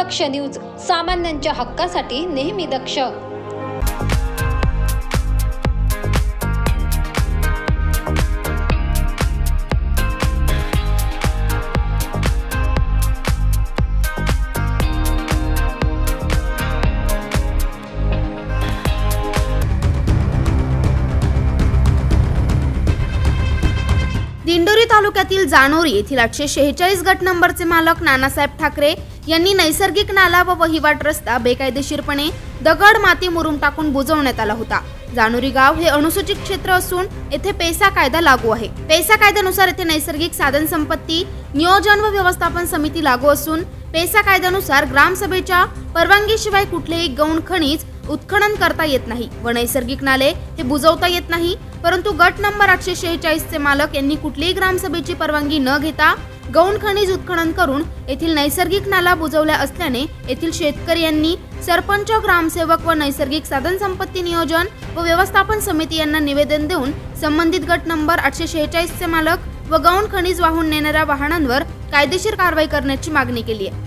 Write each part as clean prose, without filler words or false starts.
दक्ष news, सामान्यांच्या हक्कासाठी नेहमी दक्ष। दिंडोरी तालुक्यातील जानोरी येथील 846 गट नंबरचे मालक नानासाहेब ठाकरे यांनी नैसर्गिक नाला व वहिवाट रस्ता बेकायदेशीरपणे दगड माती मुरुम टाकून बुजवण्यात आला होता। जानोरी गाव हे अनुसूचित क्षेत्र असून येथे पेसा कायदा लागू आहे। पेसा कायद्यानुसार येथे नैसर्गिक साधन संपत्ती नियोजन व व्यवस्थापन समिती लागू असून पेसा कायद्यानुसार ग्रामसभेच्या परवानगीशिवाय कुठलेही गौण खनिज उत्खनन करता येत नाही व नैसर्गिक नाले हे बुजवता येत नाही। परंतु गट नंबर 846 चे मालक यांनी कुठलीही ग्रामसभेची परवानगी न घेता गौण खनिज उत्खनन करून येथील नैसर्गिक नाला बुजवला असल्याने येथील शेतकरी यांनी सरपंच, ग्रामसेवक व नैसर्गिक साधन संपत्ती नियोजन व व्यवस्थापन समिती यांना निवेदन देऊन संबंधित गट नंबर 846 चे मालक व गौण खनिज वाहून नेणाऱ्या वाहनांवर कायदेशीर कारवाई करण्याची मागणी केली आहे।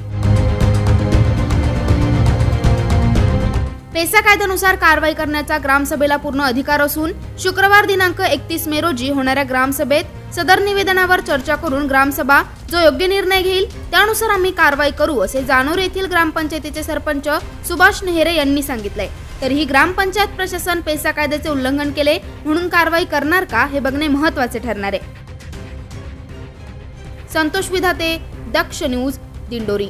पेसा कायद्यानुसार कारवाई करण्याचा ग्रामसभेला पूर्ण अधिकार असून शुक्रवार दिनांक 31 मे रोजी होणाऱ्या ग्रामसभेत सदर निवेदनावर चर्चा करून ग्रामसभा जो योग्य निर्णय घेईल त्यानुसार आम्ही कारवाई करू असे जानोरी येथील ग्रामपंचायतीचे सरपंच सुभाष नेहरे यांनी सांगितले। तरीही ग्रामपंचायत प्रशासन पेसा कायद्याचे उल्लंघन केले म्हणून कारवाई करणार का हे बघणे महत्त्वाचे ठरणार आहे। संतोष विधाते, दक्ष न्यूज, दिंडोरी।